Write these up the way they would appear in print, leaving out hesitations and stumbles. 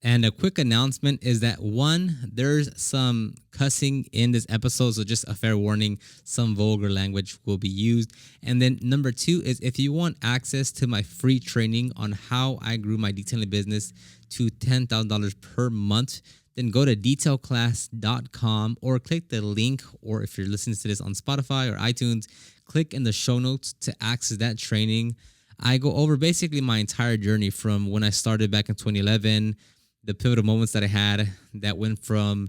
And a quick announcement is that one, there's some cussing in this episode, so just a fair warning, some vulgar language will be used. And then number two is if you want access to my free training on how I grew my detailing business to $10,000 per month, then go to detailclass.com or click the link, or if you're listening to this on Spotify or iTunes, click in the show notes to access that training. I go over basically my entire journey from when I started back in 2011, the pivotal moments that I had that went from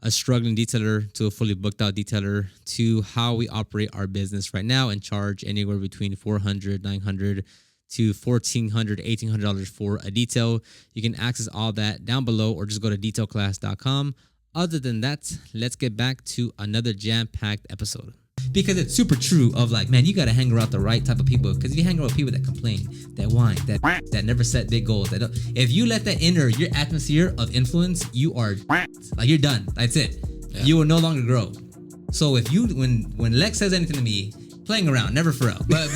a struggling detailer to a fully booked out detailer to how we operate our business right now and charge anywhere between $400, $900 to $1,400, $1,800 for a detail. You can access all that down below or just go to detailclass.com. Other than that, let's get back to another jam-packed episode. Because it's super true of like, man, you got to hang around the right type of people. Because if you hang around with people that complain, that whine, that never set big goals, that don't, if you let that enter your atmosphere of influence, you are like, you're done. That's it. Yeah. You will no longer grow. So if you, when Lex says anything to me, playing around, never for real, but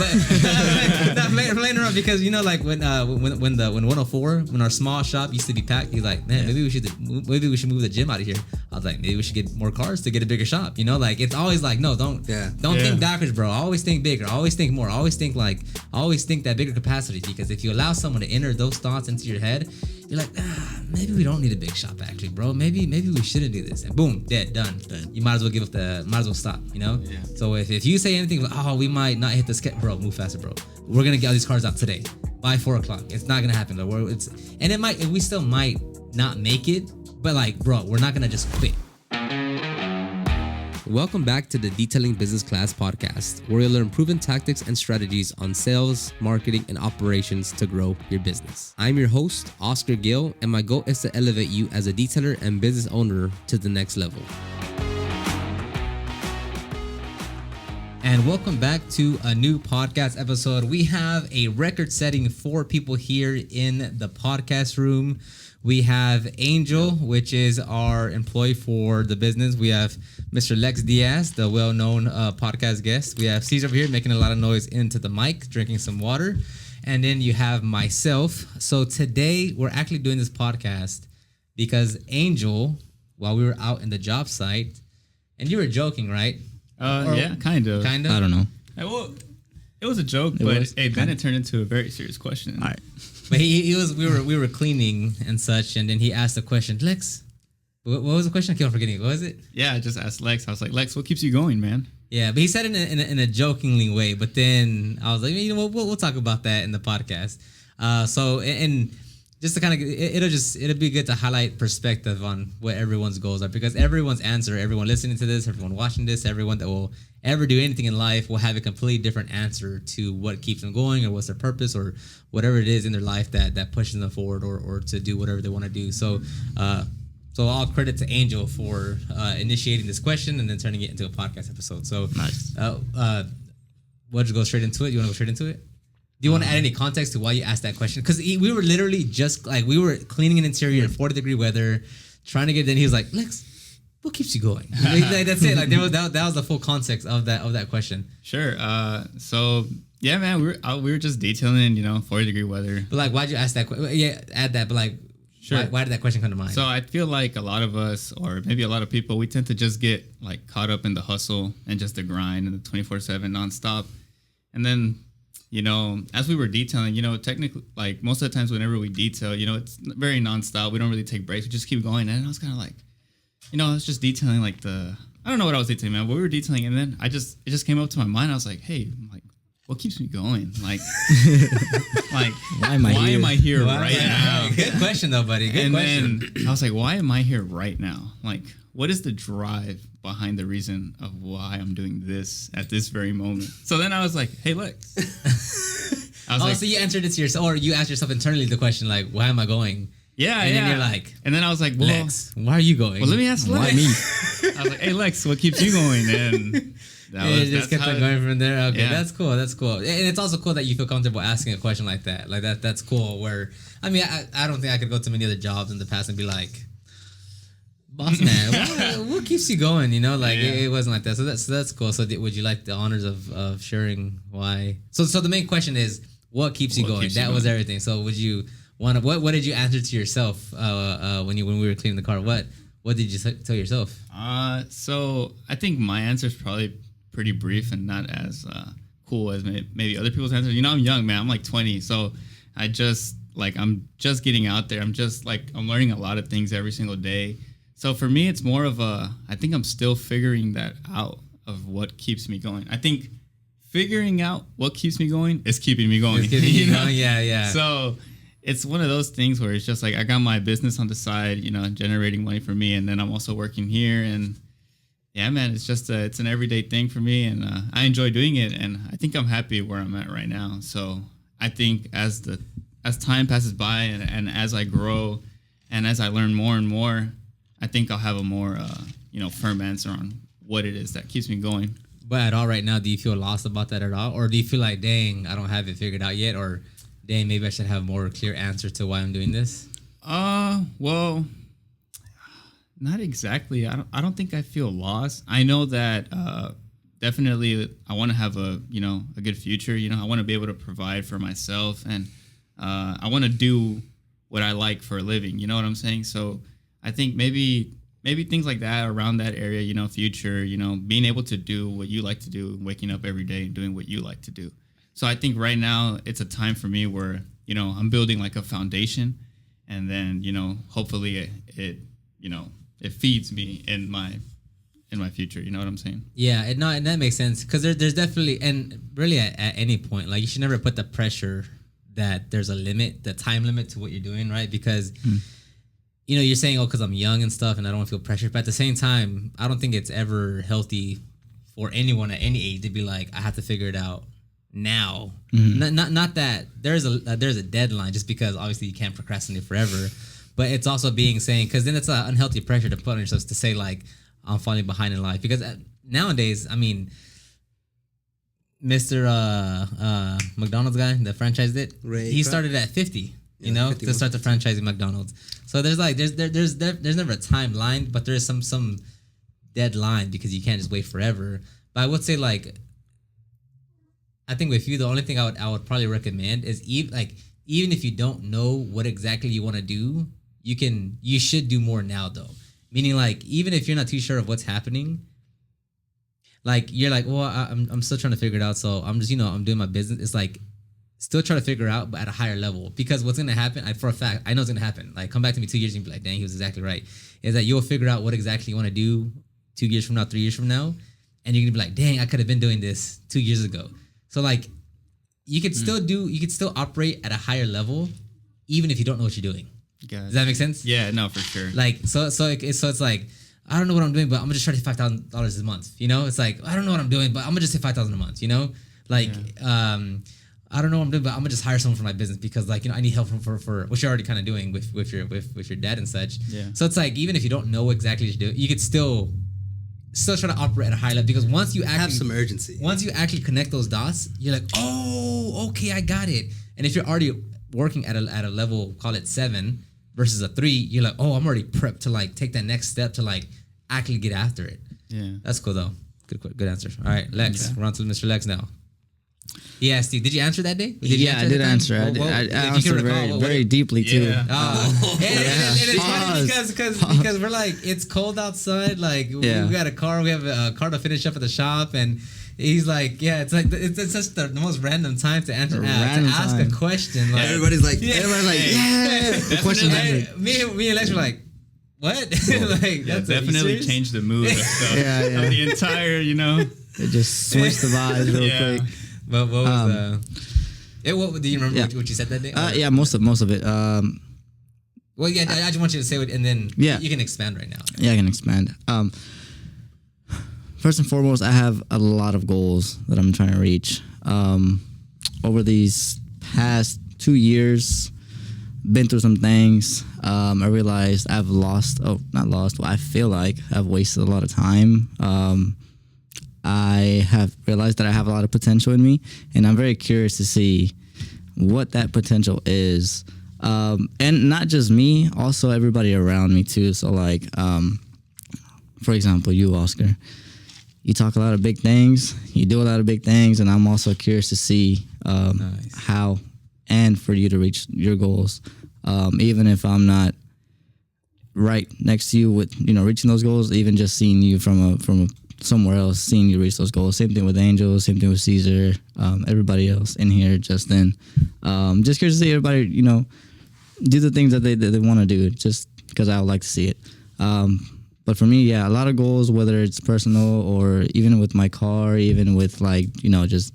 not playing around, because you know, like when 104, when our small shop used to be packed, he's like, man, maybe we should move the gym out of here. I was like, maybe we should get more cars to get a bigger shop. You know, like it's always like, no, don't think backwards, bro. Always think bigger. Always think more. Always think that bigger capacity. Because if you allow someone to enter those thoughts into your head, you're like, maybe we don't need a big shop actually, bro. Maybe we shouldn't do this. And boom, dead, done. You might as well stop, you know? Yeah. So if you say anything like, oh, we might not hit the sketch, bro, move faster, bro. We're gonna get all these cars out today by 4 o'clock. It's not gonna happen though. We still might not make it, but like, bro, we're not gonna just quit. Welcome back to the Detailing Business Class podcast, where you'll learn proven tactics and strategies on sales, marketing, and operations to grow your business. I'm your host, Oscar Gill, and my goal is to elevate you as a detailer and business owner to the next level. And welcome back to a new podcast episode. We have a record-setting 4 people here in the podcast room. We have Angel, which is our employee for the business. We have Mr. Lex Diaz, the well-known podcast guest. We have Cesar over here making a lot of noise into the mic, drinking some water. And then you have myself. So today we're actually doing this podcast because Angel, while we were out in the job site, and you were joking, right? Yeah, kind of. Kind of? I don't know. Well, it was a joke, but then it turned into a very serious question. All right. But we were cleaning and such, and then he asked a question. Lex, what was the question? I keep on forgetting. What was it? Yeah, I just asked Lex. I was like, Lex, what keeps you going, man? Yeah, but he said it in a jokingly way. But then I was like, you know what? We'll talk about that in the podcast. So just to kind of it'll be good to highlight perspective on what everyone's goals are, because everyone's answer, everyone listening to this, everyone watching this, everyone that will ever do anything in life will have a completely different answer to what keeps them going or what's their purpose or whatever it is in their life that pushes them forward or to do whatever they want to do. So all credit to Angel for initiating this question and then turning it into a podcast episode. So nice. We'll just go straight into it. You want to go straight into it? Do you want to add any context to why you asked that question? Because we were literally just like, we were cleaning an interior in 40-degree weather, trying to get it in. He was like, Lex, what keeps you going? Like, that's it. Like that was the full context of that question. Sure. So yeah, man, we were just detailing, 40-degree weather. But like, why'd you ask that question? Yeah, add that. But like, sure. Why did that question come to mind? So I feel like a lot of us, or maybe a lot of people, we tend to just get like caught up in the hustle and just the grind and the 24/7 nonstop. And then, as we were detailing, technically, like most of the times whenever we detail, it's very nonstop. We don't really take breaks. We just keep going. And I was kind of like, I was just detailing like I don't know what I was detailing, man. But we were detailing, and then it just came up to my mind. I was like, hey, what keeps me going? Like, why am I here right now? Good question though, buddy. Good question. Then I was like, why am I here right now? Like, what is the drive behind the reason of why I'm doing this at this very moment? So then I was like, hey, Lex. So you answered it to yourself, or you asked yourself internally the question, like, why am I going? Yeah, and then you're like, and then I was like, well, Lex, why are you going? Well, let me ask Lex. Why me? I was like, hey, Lex, what keeps you going? And just kept on going from there. Okay, yeah. That's cool. And it's also cool that you feel comfortable asking a question like that. Like that's cool. Where I don't think I could go to many other jobs in the past and be like, boss man, what keeps you going? It wasn't like that. So that's cool. So would you like the honors of sharing why? So the main question is, what keeps you going? That was everything. So What did you answer to yourself when we were cleaning the car? What did you tell yourself? So I think my answer is probably pretty brief and not as cool as maybe other people's answers. You know, I'm young, man. I'm like 20, so I'm just getting out there. I'm learning a lot of things every single day. So for me, it's more of I think I'm still figuring that out of what keeps me going. I think figuring out what keeps me going is keeping me going. You know? Yeah. So it's one of those things where it's just like I got my business on the side, you know, generating money for me, and then I'm also working here. And yeah, man, it's just it's an everyday thing for me, and I enjoy doing it, and I think I'm happy where I'm at right now. So I think as time passes by and as I grow and as I learn more and more, I think I'll have a more firm answer on what it is that keeps me going. But at all right now, do you feel lost about that at all? Or do you feel like, dang, I don't have it figured out yet? Or, dang, maybe I should have a more clear answer to why I'm doing this? Well, not exactly. I don't think I feel lost. I know that definitely I want to have a good future. You know, I want to be able to provide for myself, and I want to do what I like for a living. You know what I'm saying? So I think maybe things like that around that area, you know, future, you know, being able to do what you like to do, waking up every day and doing what you like to do. So I think right now it's a time for me where, you know, I'm building like a foundation, and then, you know, hopefully it feeds me in my future. You know what I'm saying? Yeah, and that makes sense, because there's definitely, and really at any point, like, you should never put the pressure that there's a limit, the time limit to what you're doing, right? Because you know, you're saying, because I'm young and stuff and I don't feel pressured. But at the same time, I don't think it's ever healthy for anyone at any age to be like, I have to figure it out now. Not that there's a deadline, just because obviously you can't procrastinate forever. But it's also saying, because then it's an unhealthy pressure to put on yourself to say, like, I'm falling behind in life. Because nowadays, I mean, Mr. McDonald's guy that franchised it, he started at 50. You know, to start the franchising McDonald's. So there's never a timeline, but there's some deadline, because you can't just wait forever. But I would say, like, I think with you, the only thing I would probably recommend is even if you don't know what exactly you want to do, you should do more now though. Meaning, like, even if you're not too sure of what's happening, like, you're like, well, I'm still trying to figure it out. So I'm just, I'm doing my business. It's like, still try to figure out, but at a higher level. Because what's going to happen, for a fact, I know it's going to happen. Like, come back to me 2 years and be like, dang, he was exactly right. Is that you'll figure out what exactly you want to do 2 years from now, 3 years from now. And you're going to be like, dang, I could have been doing this 2 years ago. So, like, you could still operate at a higher level, even if you don't know what you're doing. Does that make sense? Yeah, no, for sure. Like, so it's like, I don't know what I'm doing, but I'm going to just try to $5,000 a month. You know, it's like, I don't know what I'm doing, but I'm going to just say $5,000 a month, you know? Like, I don't know what I'm doing, but I'm gonna just hire someone for my business, because, like, I need help for which you're already kind of doing with your dad and such. Yeah. So it's like, even if you don't know exactly what to do, you could still try to operate at a high level, because once you actually have some urgency, once you actually connect those dots, you're like, oh, okay, I got it. And if you're already working at a level, call it 7 versus a 3, you're like, oh, I'm already prepped to, like, take that next step to, like, actually get after it. Yeah. That's cool though. Good answer. All right, Lex. We're on to Mr. Lex now. Yeah, Steve, did you answer that day? I did answer. I answered very deeply too. Yeah. And it's funny because we're like, it's cold outside. Like, we got a car. We have a car to finish up at the shop, and he's like, yeah, it's like it's such the most random time to answer to ask a question. Like, everybody's like, yeah. The question answered. Me and Lex were like, what? Like, that definitely changed the mood of the entire, It just switched the vibes real quick. But what was what do you remember what you said that day? Yeah, most of it. Well, yeah, I just want you to say it, and then you can expand right now. Yeah, I can expand. First and foremost, I have a lot of goals that I'm trying to reach. Over these past 2 years, been through some things. I realized I feel like I've wasted a lot of time. I have realized that I have a lot of potential in me, and I'm very curious to see what that potential is. And not just me, also everybody around me too. So, like, for example, you, Oscar, you talk a lot of big things, you do a lot of big things, and I'm also curious to see how and for you to reach your goals, Even if I'm not right next to you with reaching those goals, even just seeing you from somewhere else, seeing you reach those goals. Same thing with Angel, same thing with Caesar, everybody else in here, Justin. Just curious to see everybody, do the things that they want to do, just because I would like to see it. But for me, yeah, a lot of goals, whether it's personal or even with my car, even with just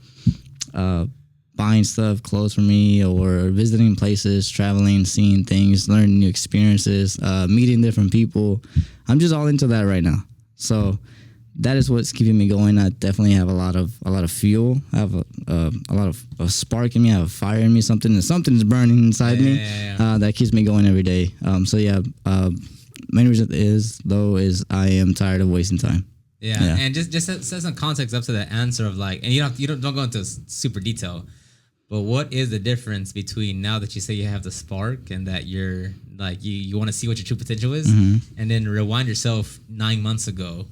buying stuff, clothes for me, or visiting places, traveling, seeing things, learning new experiences, meeting different people. I'm just all into that right now. So that is what's keeping me going. I definitely have a lot of fuel. I have a lot of a spark in me. I have a fire in me. Something's burning inside me. That keeps me going every day. Main reason is I am tired of wasting time. Yeah. And just set some context up to the answer of and you don't go into super detail, but what is the difference between now that you say you have the spark and that you're you want to see what your true potential is, and then rewind yourself 9 months ago?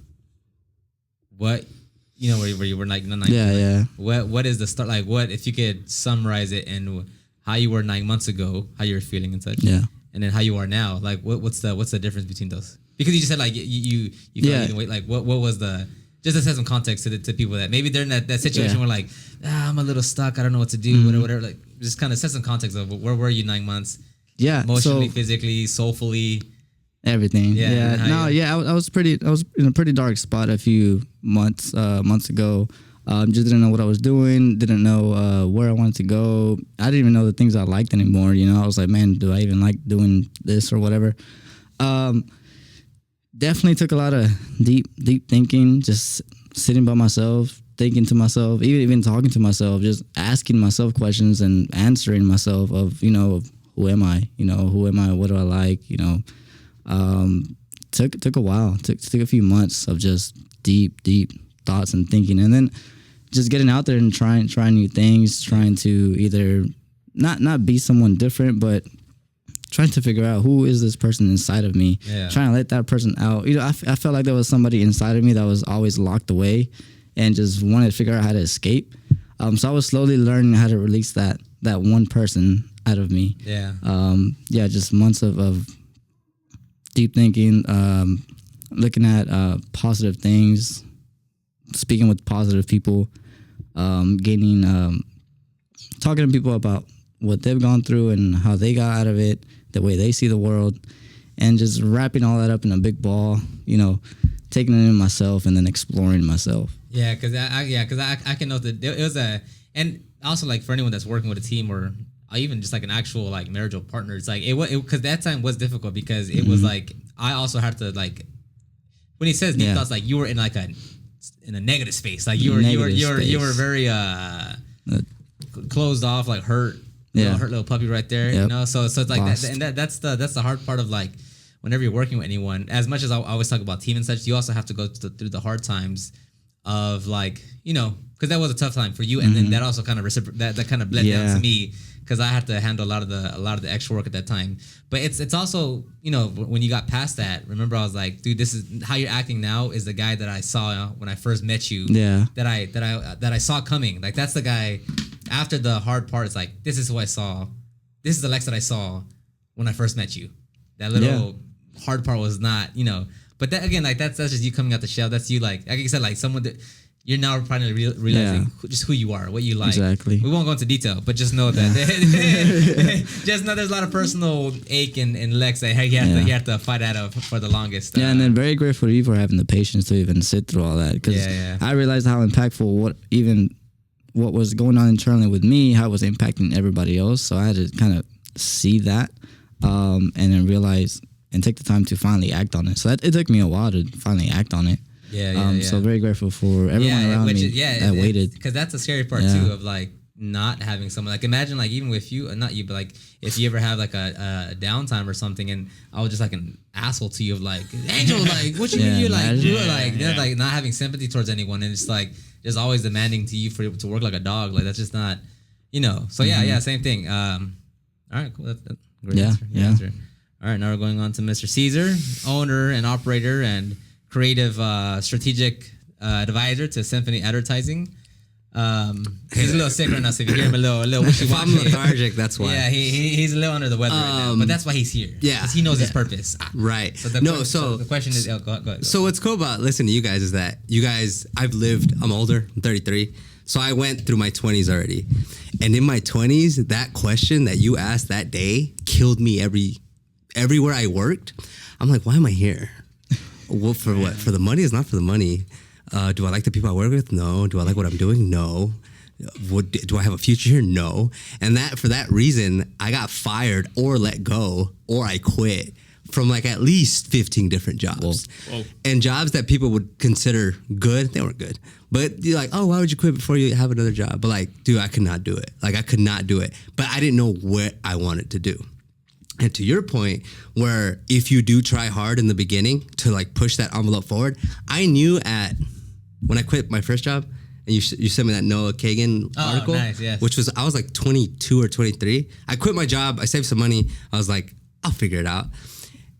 What where you were 9 months ago, what is the start, what if you could summarize it and how you were 9 months ago, how you were feeling and such, and then how you are now, what's the difference between those? Because you just said you felt wait, what was the, just to set some context to people that maybe they're in that situation where I'm a little stuck, I don't know what to do, whatever, just kind of set some context of where were you 9 months, emotionally, physically, soulfully, everything. I was in a pretty dark spot a few months ago. Just didn't know what I was doing, didn't know where I wanted to go. I didn't even know the things I liked anymore. I was like, man, do I even like doing this or whatever? Definitely took a lot of deep thinking, just sitting by myself, thinking to myself, even talking to myself, just asking myself questions and answering myself of, who am I? Who am I? What do I like? Took a while, took a few months of just deep thoughts and thinking, and then just getting out there and trying new things, trying to either not be someone different, but trying to figure out who is this person inside of me, trying to let that person out. I felt like there was somebody inside of me that was always locked away and just wanted to figure out how to escape. So I was slowly learning how to release that one person out of me. Just months of deep thinking, looking at positive things, speaking with positive people, talking to people about what they've gone through and how they got out of it, the way they see the world, and just wrapping all that up in a big ball, taking it in myself and then exploring myself. Yeah, because I can know that it was and also for anyone that's working with a team or even just an actual marital partner, it's because that time was difficult because it was I also had to when he says deep thoughts, you were in in a negative space, you were very closed off, hurt. Hurt little puppy right there, So it's that, and that's the hard part of whenever you're working with anyone. As much as I always talk about team and such, you also have to go through the hard times of because that was a tough time for you, and then that also kind of that kind of bled down to me because I had to handle a lot of the extra work at that time. But it's also when you got past that, remember I was like, dude, this is how you're acting now is the guy that I saw when I first met you. That I saw coming. That's the guy. After the hard part, it's this is who I saw. This is the Lex that I saw when I first met you. That little hard part was not, But that again, that's just you coming out the shell. That's you, like you said, someone that you're now finally realizing just who you are, what you like. Exactly. We won't go into detail, but just know that just know there's a lot of personal ache and Lex that you have to fight out of for the longest. And then very grateful to you for having the patience to even sit through all that, because I realized how impactful what was going on internally with me, how it was impacting everybody else. So I had to kind of see that and then realize and take the time to finally act on it. So it took me a while to finally act on it. So very grateful for everyone around me that waited. Because that's the scary part too of not having someone. Imagine even with you, not you, but if you ever have a downtime or something, and I was just an asshole to you of Angel, what you mean you're not having sympathy towards anyone, and it's just always demanding to you to work like a dog. That's just not, So same thing. All right, cool. That's great answer. All right, now we're going on to Mr. Caesar, owner and operator and creative strategic advisor to Symphony Advertising. He's a little sick right now, so if you hear him a little If wishy-washy. I'm lethargic, that's why. Yeah, he's a little under the weather right now, but that's why he's here. Yeah. 'Cause he knows his purpose. Right. So the question is, go ahead. So what's cool about listening to you guys is that you guys, I'm older, I'm 33. So I went through my 20s already. And in my 20s, that question that you asked that day killed me everywhere I worked. I'm like, why am I here? Well, for what? For the money? It's not for the money. Do I like the people I work with? No. Do I like what I'm doing? No. Do I have a future here? No. And for that reason, I got fired or let go or I quit from like at least 15 different jobs. Whoa. And jobs that people would consider good, they weren't good. But you're like, oh, why would you quit before you have another job? But like, dude, I could not do it. Like I could not do it. But I didn't know what I wanted to do. And to your point, where if you do try hard in the beginning to like push that envelope forward, I knew when I quit my first job, and you sent me that Noah Kagan article, nice, yes. which was, I was like 22 or 23. I quit my job. I saved some money. I was like, I'll figure it out.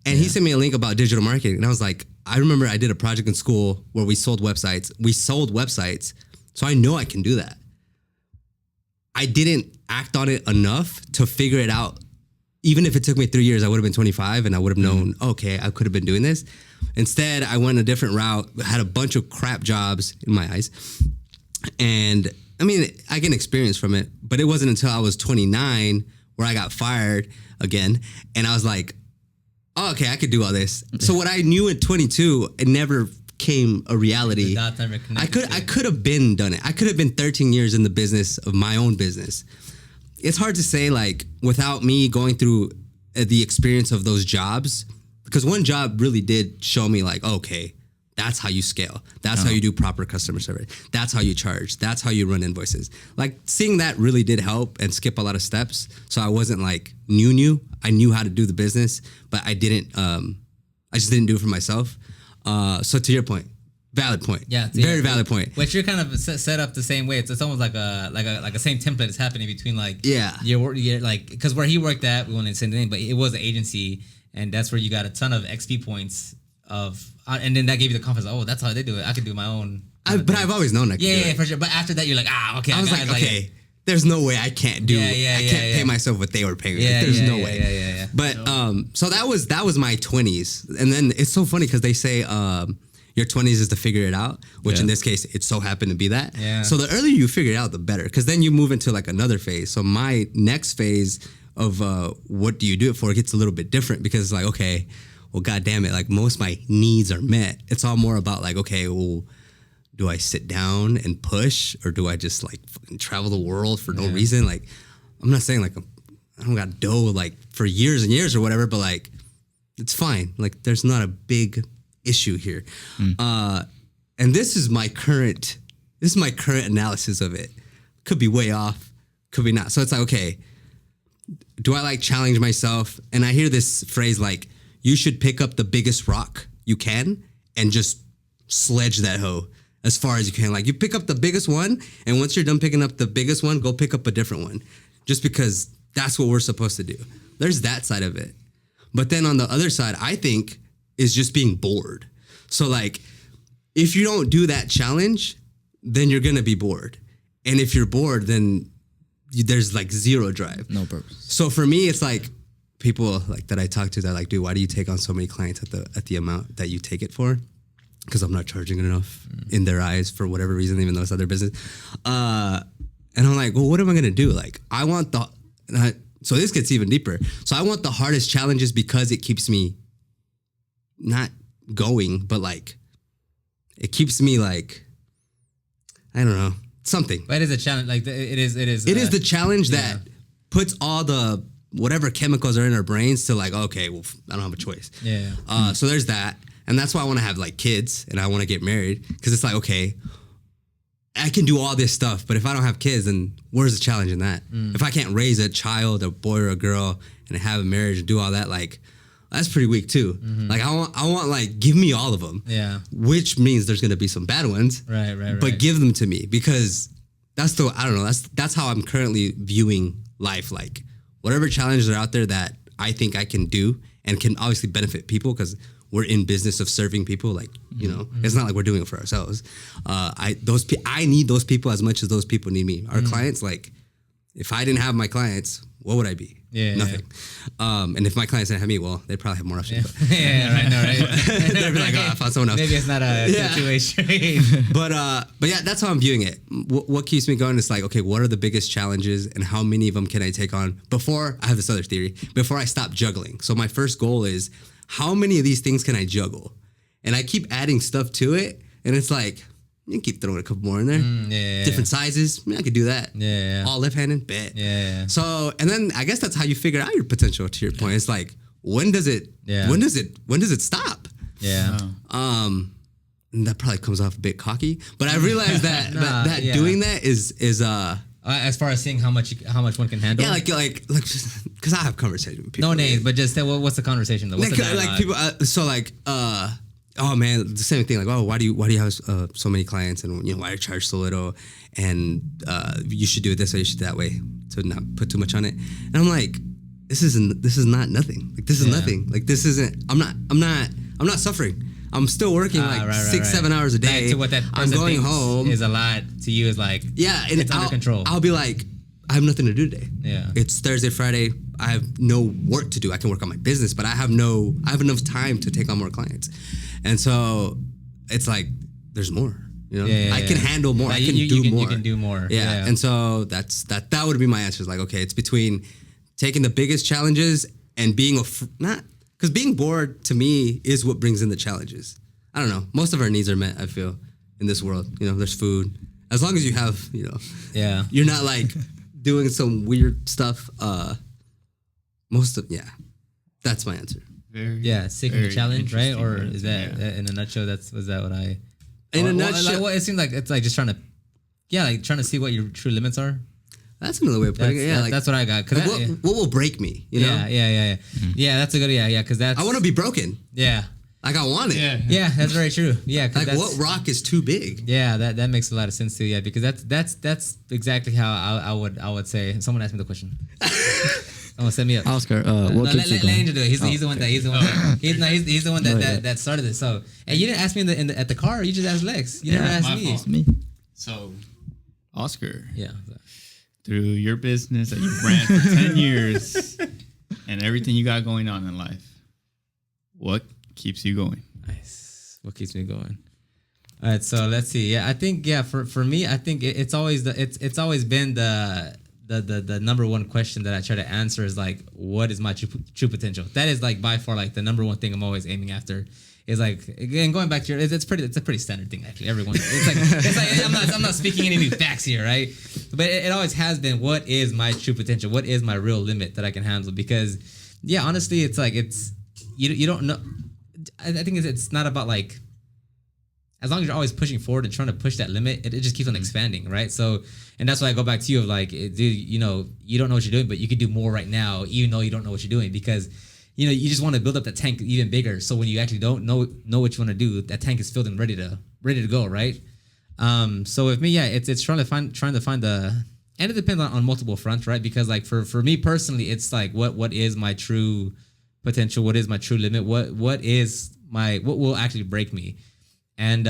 And he sent me a link about digital marketing. And I was like, I remember I did a project in school where we sold websites. So I know I can do that. I didn't act on it enough to figure it out. Even if it took me 3 years, I would have been 25 and I would have known, okay, I could have been doing this. Instead, I went a different route, had a bunch of crap jobs in my eyes. And I mean, I get experience from it, but it wasn't until I was 29 where I got fired again. And I was like, oh, okay, I could do all this. So what I knew at 22, it never came a reality. I could have been done it. I could have been 13 years in the business of my own business. It's hard to say, like, without me going through the experience of those jobs, because one job really did show me, like, okay, that's how you scale. That's how you do proper customer service. That's how you charge. That's how you run invoices. Like, seeing that really did help and skip a lot of steps. So I wasn't like new. I knew how to do the business, but I just didn't do it for myself. So to your point, valid point. Yeah, very valid point. Which you're kind of set up the same way. It's almost like a same template is happening between like you're like, because where he worked at, we won't say the name, but it was an agency, and that's where you got a ton of XP points and then that gave you the confidence. Oh, that's how they do it. I could do my own. But I've always known I could do it. Yeah, for sure. But after that, you're like, okay. I was like, okay. There's no way I can't do. I can't pay myself what they were paying me. There's no way. Yeah. But so that was my 20s, and then it's so funny because they say your 20s is to figure it out, which in this case it so happened to be that. Yeah. So the earlier you figure it out, the better, because then you move into like another phase. So my next phase of what do you do it for gets a little bit different, because it's like, okay, well, God damn it, like most of my needs are met. It's all more about like, okay, well, do I sit down and push, or do I just like travel the world for no reason? Like, I'm not saying like I don't got dough like for years and years or whatever, but like it's fine. Like there's not a big issue here. And this is my current analysis of it. Could be way off, could be not. So it's like, okay, do I like challenge myself? And I hear this phrase like, you should pick up the biggest rock you can and just sledge that hoe as far as you can. Like, you pick up the biggest one, and once you're done picking up the biggest one, go pick up a different one, just because that's what we're supposed to do. There's that side of it. But then on the other side, I think, is just being bored. So like, if you don't do that challenge, then you're going to be bored. And if you're bored, then there's like zero drive. No purpose. So for me, it's like, people like that I talk to, they're like, dude, why do you take on so many clients at the amount that you take it for? Because I'm not charging enough in their eyes for whatever reason, even though it's not their business. And I'm like, well, what am I gonna do? Like, I want so this gets even deeper. So I want the hardest challenges because it keeps me not going, but like it keeps me like, I don't know, something. But it is a challenge. Like it is. It is the challenge that puts all the whatever chemicals are in our brains to like, okay, well, I don't have a choice. Yeah. So there's that. And that's why I want to have like kids and I want to get married, because it's like, okay, I can do all this stuff, but if I don't have kids, then where's the challenge in that? If I can't raise a child, a boy or a girl, and have a marriage and do all that, like, that's pretty weak too. Like I want like, give me all of them. Yeah. Which means there's going to be some bad ones. Right. But give them to me, because I don't know. That's how I'm currently viewing life. Like, whatever challenges are out there that I think I can do and can obviously benefit people because we're in business of serving people. Like, you know, it's not like we're doing it for ourselves. I need those people as much as those people need me. Our clients, like, if I didn't have my clients, what would I be? Yeah, nothing. And if my clients didn't have me, well, they'd probably have more options. But right, no, right. they'd be like, oh, I found someone else. Maybe it's not a situation. But yeah, that's how I'm viewing it. What keeps me going is like, okay, what are the biggest challenges and how many of them can I take on before I have this other theory, before I stop juggling. So my first goal is how many of these things can I juggle? And I keep adding stuff to it. And it's like, you can keep throwing a couple more in there. Different sizes. I could do that. All left-handed, bet. So, and then I guess that's how you figure out your potential. To your point, it's like, when does it stop? And that probably comes off a bit cocky, but I realized that doing that is as far as seeing how much one can handle. Yeah, like because I have conversations with people. No names, but just what's the conversation though? What's like people. Oh man, the same thing. Like, oh, why do you have so many clients, and you know, why do you charge so little? And you should do it this way, you should do that way, to not put too much on it. And I'm like, this is not nothing. Like, this is nothing. Like, this isn't. I'm not suffering. I'm still working 6-7 hours a day. Back to what that I'm going home is a lot to you. Is like, and it's under control. I'll be like, I have nothing to do today. Yeah, it's Thursday, Friday. I have no work to do. I can work on my business, but I have enough time to take on more clients. And so it's like, there's more. You know, I can handle more. I can do more. You can do more. Yeah. And so that would be my answer. Is like, okay, it's between taking the biggest challenges and being because being bored to me is what brings in the challenges. I don't know. Most of our needs are met, I feel, in this world. You know, there's food. As long as you have, you know, you're not like doing some weird stuff. That's my answer. Seeking a challenge, right? Or is that in a nutshell? Was that what I? In a nutshell, it seems like it's like just trying to see what your true limits are. That's another way of putting it. Yeah, that's what I got. Like what will break me? You know? Yeah. Yeah, that's a good. Yeah. Because I want to be broken. Yeah. Like I want it. Yeah, that's very true. Yeah. Like what rock is too big? Yeah, that makes a lot of sense too. Yeah, because that's exactly how I would say. Someone asked me the question. Someone set me up. Oscar, what keeps you going? Let Angel do it. He's the one that started it. So, and you didn't ask me at the car. You just asked Lex. You never asked me. So, Oscar. Yeah. Through your business that you ran for 10 years and everything you got going on in life, what keeps you going? Nice. What keeps me going? All right, so let's see. Yeah, I think for me, I think it's always been the number one question that I try to answer is like, what is my true potential? That is like by far like the number one thing I'm always aiming after. Is like, again, going back to it's a pretty standard thing actually. Everyone, it's like I'm not speaking any new facts here, right? But it always has been, what is my true potential? What is my real limit that I can handle? Because honestly, it's like you don't know. I think it's not about like, as long as you're always pushing forward and trying to push that limit, it just keeps on expanding, right? So, and that's why I go back to you of like, dude, you know, you don't know what you're doing, but you could do more right now, even though you don't know what you're doing, because you know, you just want to build up that tank even bigger. So when you actually don't know what you want to do, that tank is filled and ready to go, right? So with me, it's trying to find the, and it depends on multiple fronts, right? Because like for me personally, it's like what is my true potential? What is my true limit? What will actually break me? And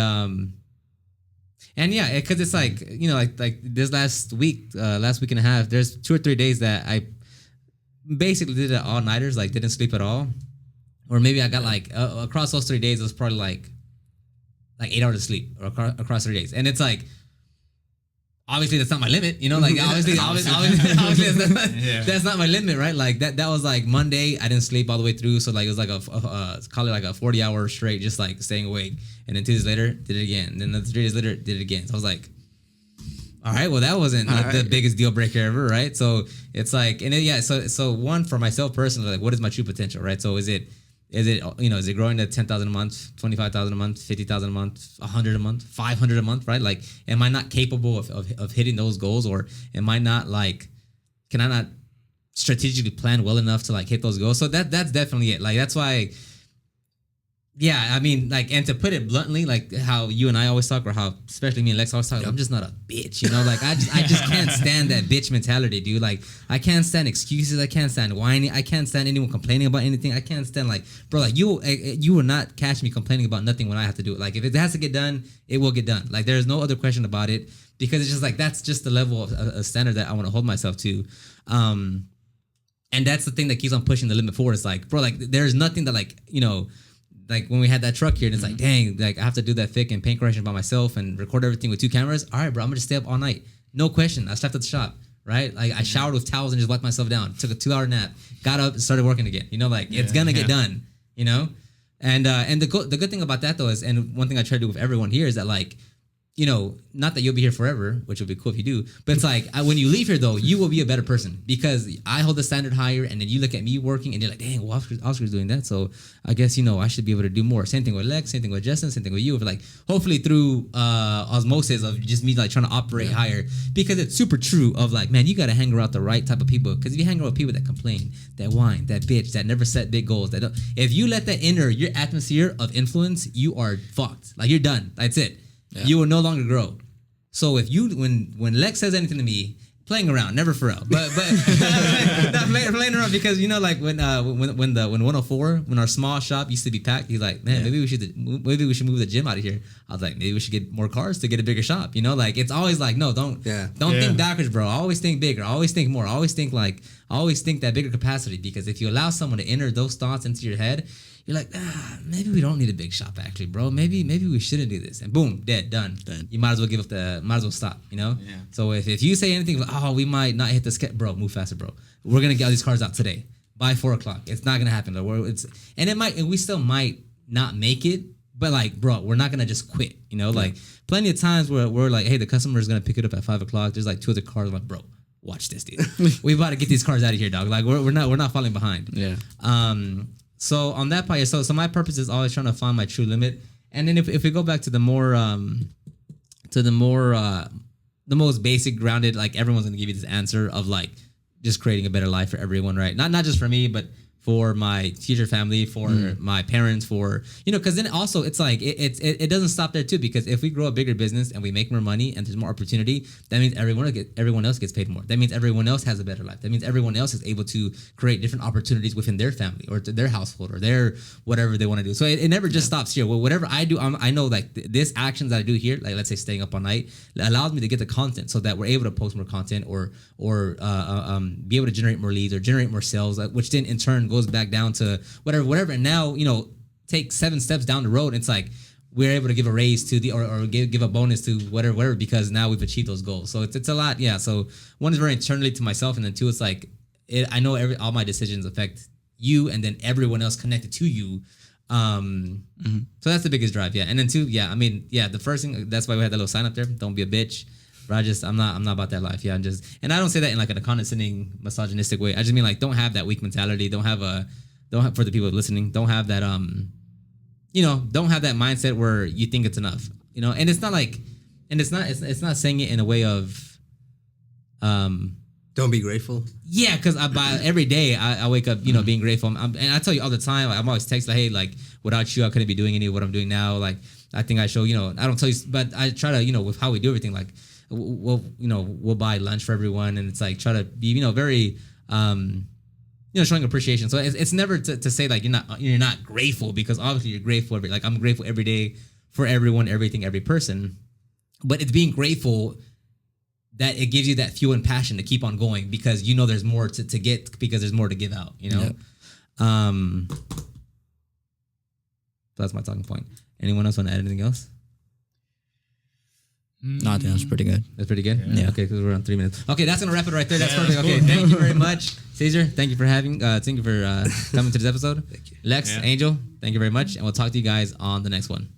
yeah, because it's like, you know, like this last week and a half, there's 2 or 3 days that I basically did it all-nighters, like didn't sleep at all. Or maybe I got like across those 3 days, it was probably like 8 hours of sleep across 3 days. And it's like, obviously that's not my limit, you know, like obviously that's not my limit, right? Like that was like Monday, I didn't sleep all the way through. So like it was like call it like a 40-hour straight, just like staying awake. And then 2 days later, did it again. And then 3 days later, did it again. So I was like, all right, well, that wasn't the biggest deal breaker ever, right? So it's like, and so one, for myself personally, like, what is my true potential, right? So is it, you know, is it growing to 10,000 a month, 25,000 a month, 50,000 a month, 100 a month, 500 a month, right? Like, am I not capable of hitting those goals, or am I not like, can I not strategically plan well enough to like hit those goals? So that's definitely it. Like, that's why Yeah, I mean, like, and to put it bluntly, like how you and I always talk, or how especially me and Lex always talk, I'm just not a bitch, you know. Like I just can't stand that bitch mentality, dude. Like I can't stand excuses, I can't stand whining, I can't stand anyone complaining about anything. I can't stand like, bro, like you will not catch me complaining about nothing when I have to do it. Like if it has to get done, it will get done. Like there's no other question about it, because it's just like that's just the level of a standard that I want to hold myself to. And that's the thing that keeps on pushing the limit forward. It's like, bro, like there's nothing that, like, you know, like when we had that truck here, and it's like, dang, like I have to do that thick and paint correction by myself and record everything with 2 cameras. All right, bro, I'm gonna just stay up all night. No question. I slept at the shop, right? Like I showered with towels and just wiped myself down. Took a 2-hour nap, got up and started working again. You know, like it's gonna get done, you know? And the good thing about that though is, and one thing I try to do with everyone here is that, like, you know, not that you'll be here forever, which would be cool if you do, but it's like when you leave here though, you will be a better person, because I hold the standard higher, and then you look at me working and you're like, dang, well, Oscar's doing that, so I guess, you know, I should be able to do more. Same thing with Lex, same thing with Justin, same thing with you. But like hopefully through osmosis of just me like trying to operate higher, because it's super true of like, man, you got to hang around the right type of people, because if you hang around with people that complain, that whine, that bitch, that never set big goals, that don't, if you let that enter your atmosphere of influence, you are fucked. Like you're done. That's it. Yeah. You will no longer grow. So if you, when Lex says anything to me, playing around, never for real, but not playing around, because you know, like when 104, when our small shop used to be packed, he's like, man, maybe we should move the gym out of here. I was like, maybe we should get more cars to get a bigger shop. You know, like it's always like, no, don't think backwards, bro. Always think bigger. Always think more. Always think that bigger capacity, because if you allow someone to enter those thoughts into your head, you're like, maybe we don't need a big shop actually, bro. Maybe we shouldn't do this. And boom, done. You might as well stop, you know? Yeah. So if you say anything like, oh, we might not hit the sketch, bro, move faster, bro. We're going to get all these cars out today by 4:00. It's not going to happen. We still might not make it, but like, bro, we're not going to just quit, you know? Like plenty of times where we're like, hey, the customer is going to pick it up at 5:00. There's like 2 other cars. I'm like, bro, watch this, dude. We about to get these cars out of here, dog. Like we're not falling behind. Yeah. So on that part, so my purpose is always trying to find my true limit. And then if we go back to the most basic, grounded, like everyone's gonna give you this answer of like just creating a better life for everyone, right? Not just for me, but for my future family, for my parents, for, you know, because then also it's like it doesn't stop there too, because if we grow a bigger business and we make more money and there's more opportunity, that means everyone else gets paid more. That means everyone else has a better life. That means everyone else is able to create different opportunities within their family or to their household or their whatever they want to do. So it never just stops here. Well, whatever I do, I know like this actions that I do here, like let's say staying up all night, allows me to get the content so that we're able to post more content or be able to generate more leads or generate more sales, which then in turn goes back down to whatever. And now, you know, take 7 steps down the road, it's like we're able to give a raise to the or give a bonus to whatever, because now we've achieved those goals. So it's a lot. Yeah. So one is very internally to myself, and then 2, it's like I know all my decisions affect you and then everyone else connected to you. So that's the biggest drive. Yeah. And then 2, I mean, the first thing, that's why we had that little sign up there. Don't be a bitch. But I'm not about that life. Yeah, and I don't say that in like a condescending, misogynistic way. I just mean like, don't have that weak mentality. Don't have for the people listening, don't have that you know, don't have that mindset where you think it's enough. You know, and it's not like, and it's not saying it in a way of don't be grateful. Yeah, because every day I wake up, you know, being grateful. And I tell you all the time, like, I'm always texting like, hey, like without you, I couldn't be doing any of what I'm doing now. Like I think I show, you know, I don't tell you, but I try to, you know, with how we do everything, like we'll buy lunch for everyone, and it's like try to be, you know, very you know, showing appreciation. So it's never to say like you're not grateful, because obviously you're grateful like I'm grateful every day for everyone, everything, every person, but it's being grateful that it gives you that fuel and passion to keep on going, because you know there's more to get, because there's more to give out, you know. Yep. So that's my talking point. Anyone else want to add anything else? No, I think that's pretty good. That's pretty good? Yeah. Okay, because we're on 3 minutes. Okay, that's going to wrap it right there. That's perfect. Okay, thank you very much. Caesar, thank you for coming to this episode. Thank you. Lex, Angel, thank you very much. And we'll talk to you guys on the next one.